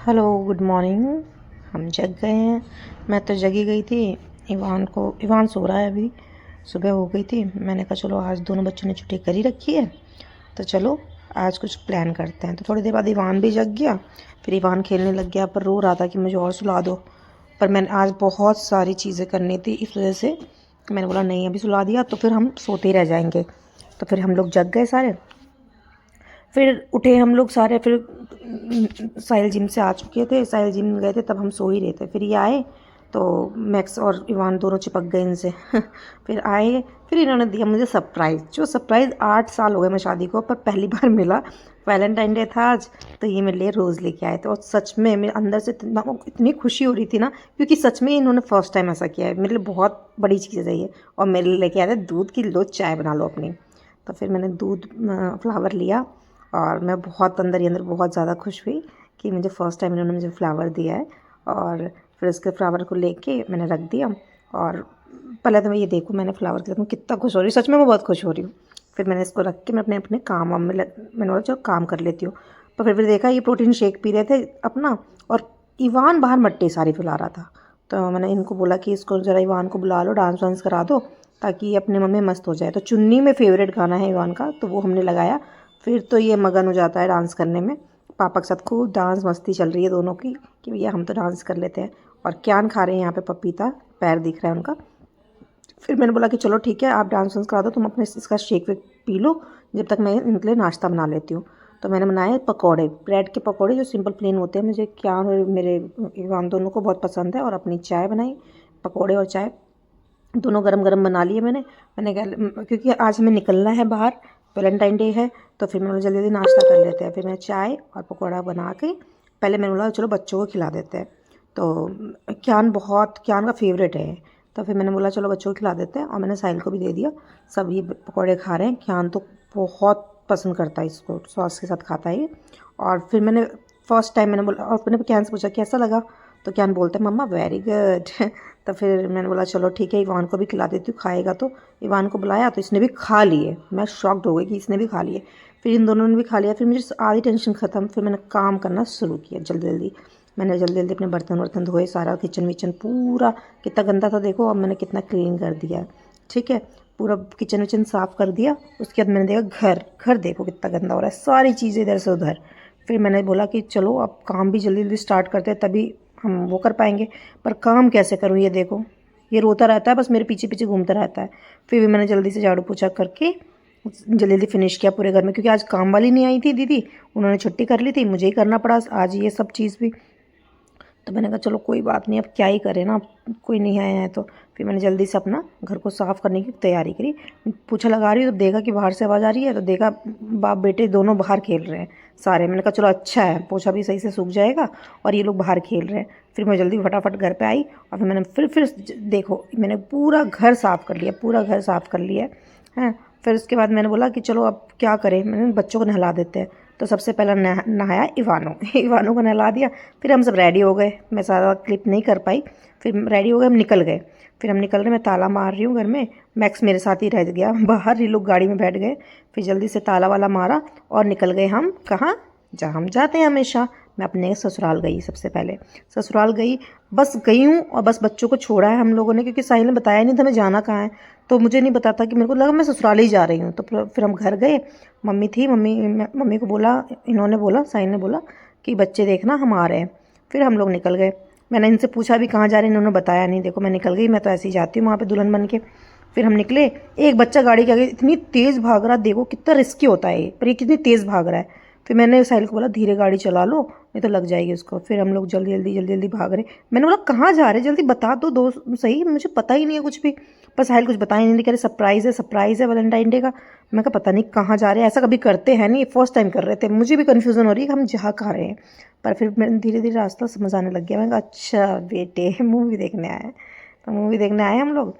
Hello, good morning. हम जग गए हैं। मैं तो जगी गई थी। इवान सो रहा है अभी। सुबह हो गई थी। मैंने कहा चलो आज दोनों बच्चों ने छुट्टी करी रखी है तो चलो आज कुछ प्लान करते हैं। तो थोड़ी देर बाद इवान भी जग गया। फिर इवान खेलने लग गया पर रो रहा था कि मुझे और सुला दो। पर मैंने आज बहुत सारी चीज़ें करनी थी, इस वजह से मैंने बोला नहीं, अभी सुला दिया तो फिर हम सोते ही रह जाएंगे। तो फिर हम लोग जग गए सारे। फिर उठे हम लोग सारे। फिर साहिल जिम से आ चुके थे, साहिल जिम गए थे, तब हम सो ही रहे थे। फिर ये आए तो मैक्स और इवान दोनों चिपक गए इनसे। फिर आए। फिर इन्होंने दिया मुझे सरप्राइज़। जो सरप्राइज़ 8 साल हो गए मैं शादी को, पर पहली बार मिला। वैलेंटाइन डे था आज, तो ये मेरे लिए रोज़ लेके आए थे। और सच में मेरे अंदर से इतनी खुशी हो रही थी ना, क्योंकि सच में इन्होंने फर्स्ट टाइम ऐसा किया है। मेरे लिए बहुत बड़ी चीज़ है ये। और मेरे लिए लेके आए थे दूध की, लो चाय बना लो अपनी। तो फिर मैंने दूध फ्लावर लिया और मैं बहुत अंदर ही अंदर बहुत ज़्यादा खुश हुई कि मुझे फ़र्स्ट टाइम इन्होंने मुझे फ्लावर दिया है। और फिर उसके फ्लावर को लेके मैंने रख दिया। और पहले तो मैं ये देखूँ, मैंने फ्लावर के साथ मैं कितना खुश हो रही हूँ। सच में मैं बहुत खुश हो रही हूँ। फिर मैंने इसको रख के मैं अपने अपने काम वाम में मैंने बोला चलो काम कर लेती हूँ। तो फिर देखा ये प्रोटीन शेक पी रहे थे अपना, और इवान बाहर मट्टी सारी फैला रहा था। तो मैंने इनको बोला कि इसको ज़रा इवान को बुला लो, डांस वांस करा दो ताकि ये अपने मन में मस्त हो जाए। तो चुन्नी में फेवरेट गाना है इवान का, तो वो हमने लगाया। फिर तो ये मगन हो जाता है डांस करने में। पापा के साथ खूब डांस मस्ती चल रही है दोनों की कि भैया हम तो डांस कर लेते हैं। और क्यान खा रहे हैं यहाँ पे पपीता, पैर दिख रहा है उनका। फिर मैंने बोला कि चलो ठीक है, आप डांस वांस करा दो, तुम अपने इसका शेक वेक पी लो, जब तक मैं इनके लिए नाश्ता बना लेती हूँ। तो मैंने बनाए पकौड़े, ब्रेड के पकौड़े जो सिंपल प्लेन होते हैं। मुझे क्यान और मेरे इवान दोनों को बहुत पसंद है। और अपनी चाय बनाई, पकौड़े और चाय दोनों गरम गरम बना लिए मैंने कहा क्योंकि आज हमें निकलना है बाहर, वैलेंटाइन डे है। तो फिर मैंने जल्दी जल्दी नाश्ता कर लेते हैं। फिर मैं चाय और पकौड़ा बना के पहले मैंने बोला चलो बच्चों को खिला देते हैं। तो क्यान का फेवरेट है। तो फिर मैंने बोला चलो बच्चों को खिला देते हैं, और मैंने साहिल को भी दे दिया। सब ये पकौड़े खा रहे हैं। क्यान तो बहुत पसंद करता है इसको, सॉस के साथ खाता है ये। और फिर मैंने फर्स्ट टाइम मैंने बोला, और मैंने क्यान से पूछा कैसा लगा, तो क्यान बोलता है मम्मा वेरी गुड। तो फिर मैंने बोला चलो ठीक है, इवान को भी खिला देती हूँ, खाएगा तो। इवान को बुलाया तो इसने भी खा लिए। मैं शॉक्ड हो गई कि इसने भी खा लिए। फिर इन दोनों ने भी खा लिया। फिर मुझे आधी टेंशन ख़त्म। फिर मैंने काम करना शुरू किया जल्दी जल्दी। मैंने जल्दी जल्दी अपने बर्तन वर्तन धोए, सारा किचन विचन पूरा कितना गंदा था देखो, अब मैंने कितना क्लीन कर दिया है। ठीक है, पूरा किचन विचन साफ़ कर दिया। उसके बाद मैंने देखा घर घर देखो कितना गंदा हो रहा है, सारी चीज़ें इधर से उधर। फिर मैंने बोला कि चलो अब काम भी जल्दी जल्दी स्टार्ट करते हैं, तभी हम वो कर पाएंगे। पर काम कैसे करूँ, ये देखो, ये रोता रहता है, बस मेरे पीछे पीछे घूमता रहता है। फिर भी मैंने जल्दी से झाड़ू पोछा करके जल्दी जल्दी फिनिश किया पूरे घर में, क्योंकि आज काम वाली नहीं आई थी दीदी, उन्होंने छुट्टी कर ली थी, मुझे ही करना पड़ा आज ये सब चीज़ भी। तो मैंने कहा चलो कोई बात नहीं, अब क्या ही करें ना, कोई नहीं आया है तो। फिर मैंने जल्दी से अपना घर को साफ़ करने की तैयारी करी। पोछा लगा रही हूँ तो देखा कि बाहर से आवाज़ आ रही है, तो देखा बाप बेटे दोनों बाहर खेल रहे हैं सारे। मैंने कहा चलो अच्छा है, पोछा भी सही से सूख जाएगा और ये लोग बाहर खेल रहे हैं। फिर मैं जल्दी फटाफट घर पे आई, और फिर मैंने फिर देखो मैंने पूरा घर साफ़ कर लिया, पूरा घर साफ़ कर लिया है। फिर उसके बाद मैंने बोला कि चलो अब क्या करें, मैंने बच्चों को नहला देते हैं। तो सबसे पहला नहाया इवानो। इवानो को नहला दिया। फिर हम सब रेडी हो गए, मैं ज़्यादा क्लिप नहीं कर पाई। फिर रेडी हो गए, हम निकल गए। फिर हम निकल रहे, मैं ताला मार रही हूँ घर में, मैक्स मेरे साथ ही रह गया बाहर, ये लोग गाड़ी में बैठ गए। फिर जल्दी से ताला वाला मारा और निकल गए हम कहाँ, जहाँ हम जाते हैं हमेशा। मैं अपने ससुराल गई, सबसे पहले ससुराल गई। बस गई हूँ और बस बच्चों को छोड़ा है हम लोगों ने, क्योंकि साहिल ने बताया नहीं था मैं जाना कहाँ है। तो मुझे नहीं पता था, कि मेरे को लगा मैं ससुराल ही जा रही हूँ। तो फिर हम घर गए। मम्मी थी, मम्मी को बोला, इन्होंने बोला, साहिल ने बोला कि बच्चे देखना हम आ रहे हैं। फिर हम लोग निकल गए। मैंने इनसे पूछा भी कहाँ जा रहे हैं, इन्होंने बताया नहीं। देखो मैं निकल गई, मैं तो ऐसे ही जाती हूँ वहाँ पे दुल्हन बन के। फिर हम निकले। एक बच्चा गाड़ी के आगे इतनी तेज़ भाग रहा, देखो कितना रिस्की होता है ये, पर ये कितनी तेज़ भाग रहा है। फिर मैंने साहिल को बोला धीरे गाड़ी चला लो, नहीं तो लग जाएगी उसको। फिर हम लोग जल्दी जल्दी जल्दी जल्दी भाग रहे। मैंने बोला कहाँ जा रहे हैं, जल्दी बता दो दोस्त सही, मुझे पता ही नहीं है कुछ भी। पर साहिल कुछ बता ही नहीं, कह रहे सरप्राइज़ है वैलेंटाइन डे का। मैं कहा पता नहीं कहाँ जा रहे हैं, ऐसा कभी करते हैं नहीं, फर्स्ट टाइम कर रहे थे। मुझे भी कन्फ्यूज़न हो रही है कि हम जा कहाँ रहे हैं। पर फिर मैं धीरे धीरे रास्ता समझ आने लग गया। मैं कहा अच्छा बेटे मूवी देखने आए हैं। तो मूवी देखने आए हम लोग।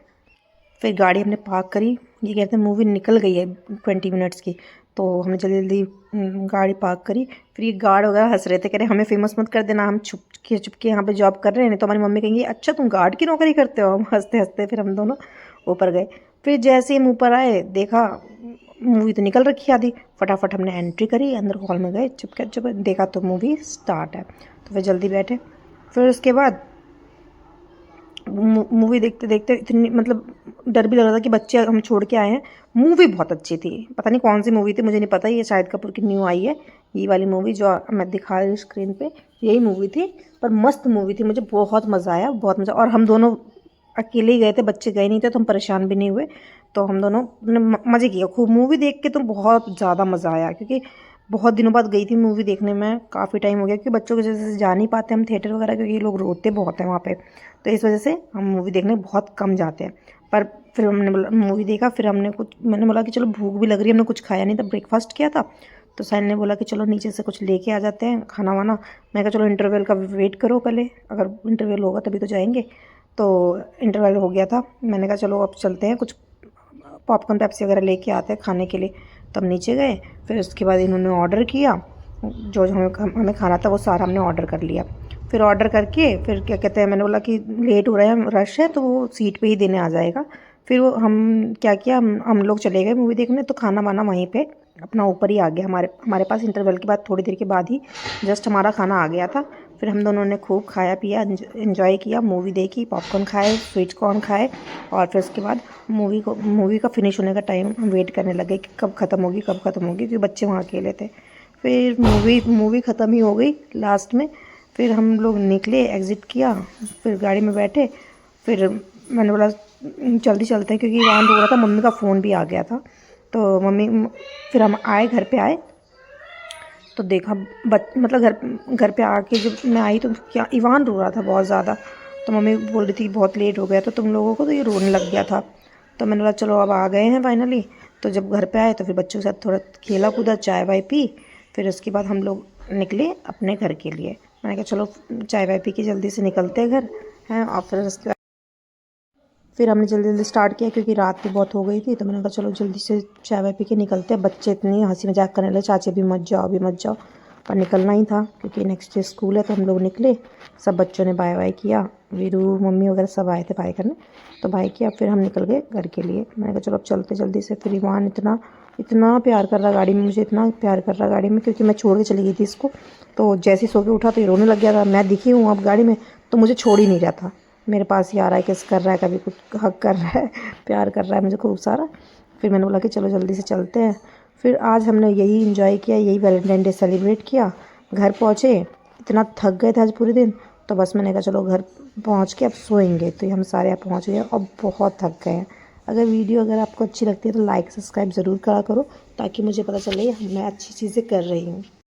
फिर गाड़ी हमने पार्क करी। ये कहते हैं मूवी निकल गई है 20 मिनट्स की। तो हमने जल्दी जल्दी गाड़ी पार्क करी। फिर ये गार्ड वगैरह हंस रहे थे, कह रहे हमें फेमस मत कर देना, हम छुप के यहाँ पे जॉब कर रहे हैं, नहीं तो हमारी मम्मी कहेंगी अच्छा तुम गार्ड की नौकरी करते हो। हम हंसते हंसते फिर हम दोनों ऊपर गए। फिर जैसे ही हम ऊपर आए, देखा मूवी तो निकल रखी आधी। फटाफट हमने एंट्री करी, अंदर हॉल में गए, चुप देखा तो मूवी स्टार्ट है। तो तो फिर जल्दी बैठे। फिर उसके बाद मूवी देखते देखते इतनी मतलब डर भी लग रहा था कि बच्चे हम छोड़ के आए हैं। मूवी बहुत अच्छी थी, पता नहीं कौन सी मूवी थी, मुझे नहीं पता, ये शाहिद कपूर की न्यू आई है ये वाली मूवी जो मैं दिखा रही हूँ स्क्रीन पे, यही मूवी थी। पर मस्त मूवी थी, मुझे बहुत मज़ा आया, बहुत मज़ा। और हम दोनों अकेले ही गए थे, बच्चे गए नहीं थे तो हम परेशान भी नहीं हुए। तो हम दोनों ने मज़े किए खूब मूवी देख के, तो बहुत ज़्यादा मज़ा आया क्योंकि बहुत दिनों बाद गई थी मूवी देखने में, काफ़ी टाइम हो गया क्योंकि बच्चों की वजह से जा नहीं पाते हम थिएटर वगैरह, क्योंकि ये लोग रोते बहुत हैं वहाँ पे, तो इस वजह से हम मूवी देखने बहुत कम जाते हैं। पर फिर हमने बोला मूवी देखा, फिर मैंने बोला कि चलो भूख भी लग रही है, हमने कुछ खाया नहीं था, ब्रेकफास्ट किया था। तो साइन ने बोला कि चलो नीचे से कुछ लेके आ जाते हैं खाना वाना। मैं कहा चलो इंटरवल का वेट करो पहले, अगर इंटरवल होगा तभी तो जाएंगे। तो इंटरवल हो गया था, मैंने कहा चलो अब चलते हैं, कुछ पॉपकॉर्न पेप्सी वगैरह लेके आते हैं खाने के लिए। तब नीचे गए, फिर उसके बाद इन्होंने ऑर्डर किया, जो जो हमें खाना था वो सारा हमने ऑर्डर कर लिया। फिर ऑर्डर करके फिर क्या कहते हैं, मैंने बोला कि लेट हो रहा है, रश है, तो वो सीट पे ही देने आ जाएगा। फिर वो हम क्या किया, हम लोग चले गए मूवी देखने, तो खाना वाना वहीं पे अपना ऊपर ही आ गया हमारे हमारे पास। इंटरवल के बाद थोड़ी देर के बाद ही जस्ट हमारा खाना आ गया था। फिर हम दोनों ने खूब खाया पिया, इन्जॉय किया, मूवी देखी, पॉपकॉर्न खाए, स्वीट कॉर्न खाए। और फिर उसके बाद मूवी का फिनिश होने का टाइम हम वेट करने लगे कि कब ख़त्म होगी, कब ख़त्म होगी, क्योंकि बच्चे वहाँ अकेले थे। फिर मूवी ख़त्म ही हो गई लास्ट में। फिर हम लोग निकले, एग्ज़िट किया, फिर गाड़ी में बैठे। फिर मैंने बोला जल्दी चलते हैं, क्योंकि वहाँ रो रहा था, मम्मी का फ़ोन भी आ गया था। तो फिर हम आए, घर पे आए तो देखा मतलब घर पे आके जब मैं आई तो क्या इवान रो रहा था बहुत ज़्यादा। तो मम्मी बोल रही थी बहुत लेट हो गया तो तुम लोगों को, तो ये रोने लग गया था। तो मैंने बोला चलो अब आ गए हैं फाइनली। तो जब घर पे आए तो फिर बच्चों के साथ थोड़ा खेला कूदा, चाय वाय पी। फिर उसके बाद हम लोग निकले अपने घर के लिए। मैंने कहा चलो चाय वाय पी के जल्दी से निकलते हैं घर हैं। और फिर उसके बाद फिर हमने जल्दी जल्दी स्टार्ट किया क्योंकि रात भी बहुत हो गई थी। तो मैंने कहा चलो जल्दी से चाय वाय पी के निकलते हैं। बच्चे इतनी हंसी मजाक करने लगे, चाची भी मत जाओ, अभी मत जाओ। पर निकलना ही था क्योंकि नेक्स्ट डे स्कूल है। तो हम लोग निकले, सब बच्चों ने बाय बाय किया, वीरू मम्मी वगैरह सब आए थे बाय करने, तो बाय किया। फिर हम निकल गए घर के लिए। मैंने कहा चलो अब चलते जल्दी से। फिर ईमान इतना इतना प्यार कर रहा गाड़ी में, मुझे इतना प्यार कर रहा गाड़ी में, क्योंकि मैं छोड़ के चली गई थी इसको। तो जैसे ही सो के उठा तो ये रोने लग गया था। मैं दिखी हूँ अब गाड़ी में, तो मुझे छोड़ ही नहीं रहा था, मेरे पास ही आ रहा है, किस कर रहा है, कभी कुछ हक कर रहा है, प्यार कर रहा है मुझे खूब सारा। फिर मैंने बोला कि चलो जल्दी से चलते हैं। फिर आज हमने यही इंजॉय किया, यही वैलेंटाइन डे सेलिब्रेट किया। घर पहुँचे, इतना थक गए थे आज पूरे दिन, तो बस मैंने कहा चलो घर पहुँच के अब सोएंगे। तो हम सारे यहाँ पहुँच गए और बहुत थक गए हैं। अगर आपको अच्छी लगती है तो लाइक सब्सक्राइब ज़रूर करा करो, ताकि मुझे पता चले मैं अच्छी चीज़ें कर रही हूँ।